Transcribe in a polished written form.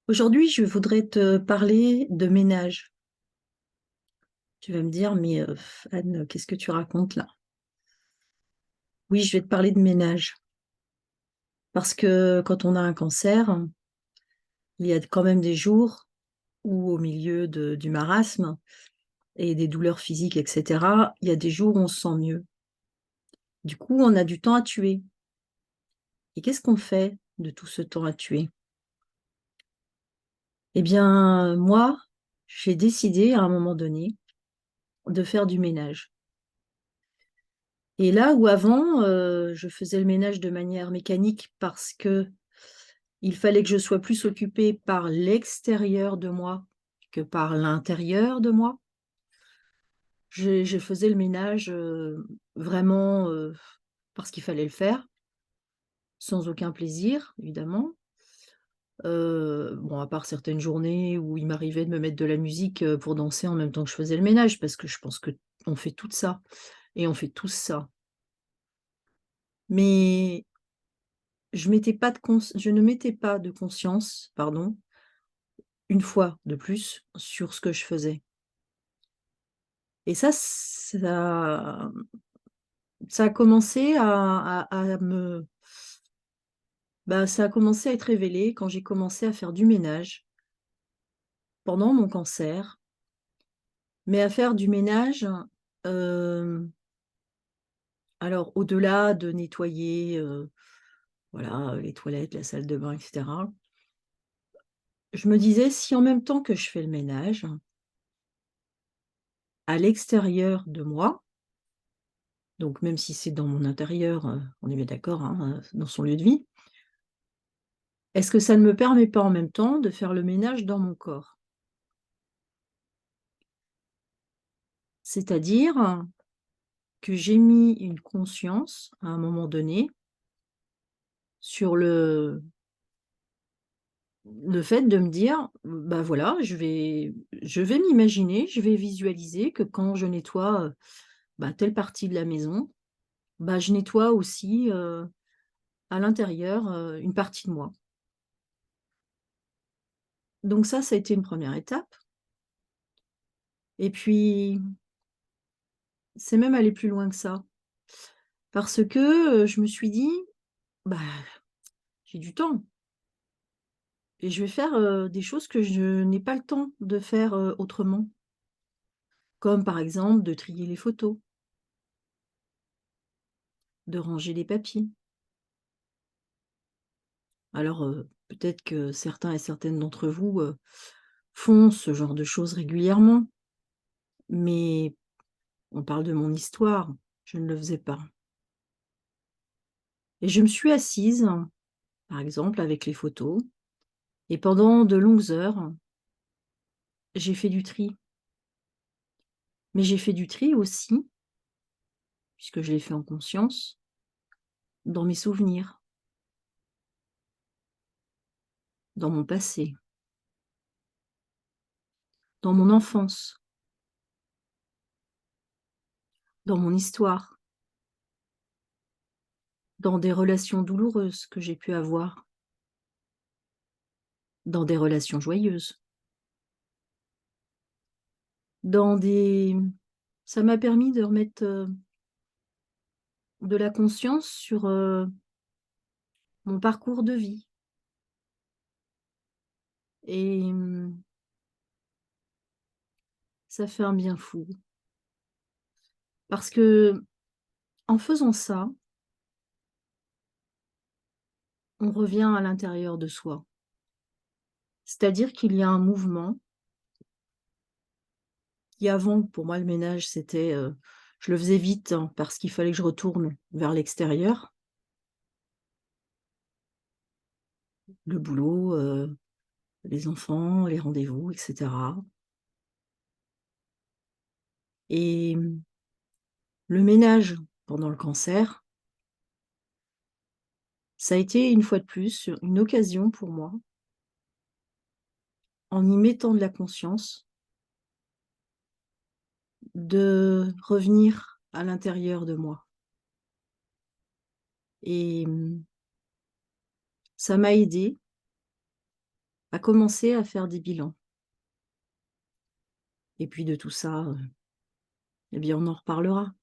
Aujourd'hui, je voudrais te parler de ménage. Tu vas me dire, mais Anne, qu'est-ce que tu racontes là? Oui, je vais te parler de ménage. Parce que quand on a un cancer, il y a quand même des jours où, au milieu du marasme et des douleurs physiques, etc., il y a des jours où on se sent mieux. Du coup, on a du temps à tuer. Et qu'est-ce qu'on fait de tout ce temps à tuer? Eh bien, moi, j'ai décidé à un moment donné de faire du ménage. Et là où avant, je faisais le ménage de manière mécanique parce que il fallait que je sois plus occupée par l'extérieur de moi que par l'intérieur de moi. Je faisais le ménage, vraiment, parce qu'il fallait le faire, sans aucun plaisir, évidemment. Bon, à part certaines journées où il m'arrivait de me mettre de la musique, pour danser en même temps que je faisais le ménage, parce que je pense qu'on fait tout ça et on fait tous ça. Mais je ne mettais pas de conscience, pardon, une fois de plus, sur ce que je faisais. Et ça a commencé ça a commencé à être révélé quand j'ai commencé à faire du ménage pendant mon cancer, mais à faire du ménage, hem, alors au-delà de nettoyer, voilà, les toilettes, la salle de bain et cetera. Je me disais: «Si en même temps que je fais le ménage, à l'extérieur de moi», donc même si c'est dans mon intérieur, on est bien d'accord, hein, dans son lieu de vie. Est-ce que ça ne me permet pas en même temps de faire le ménage dans mon corps? C'est-à-dire que j'ai mis une conscience, à un moment donné, sur le fait de me dire: «Bah, voilà, je vais m'imaginer, je vais visualiser que quand je nettoie, telle partie de la maison, bah, je nettoie aussi, à l'intérieur, une partie de moi». Donc ça a été une première étape et puis c'est même allé plus loin que ça. Parce que, je me suis dit: «Bah, j'ai du temps et je vais faire, des choses que je n'ai pas le temps de faire, autrement». Comme par exemple de trier les photos, de ranger les papiers. Alors, peut-être que certains et certaines d'entre vous, font ce genre de choses régulièrement, mais on parle de mon histoire, je ne le faisais pas et je me suis assise, par exemple avec les photos et pendant de longues heures, j'ai fait du tri. Mais j'ai fait du tri aussi, puisque je l'ai fait en conscience, dans mes souvenirs, dans mon passé, dans mon enfance, dans mon histoire, dans des relations douloureuses que j'ai pu avoir, dans des relations joyeuses, dans des ça m'a permis de remettre, de la conscience sur, mon parcours de vie et ça fait un bien fou. Parce que en faisant ça, on revient à l'intérieur de soi. C'est-à-dire qu'il y a un mouvement qui avant, pour moi, le ménage, c'était, je le faisais vite, hein, parce qu'il fallait que je retourne vers l'extérieur, le boulot, les enfants, les rendez-vous et cetera et le ménage pendant le cancer, ça a été une fois de plus une occasion pour moi, en y mettant de la conscience, de revenir à l'intérieur de moi et ça m'a aidée à commencer à faire des bilans. Et puis de tout ça, eh bien, on en reparlera.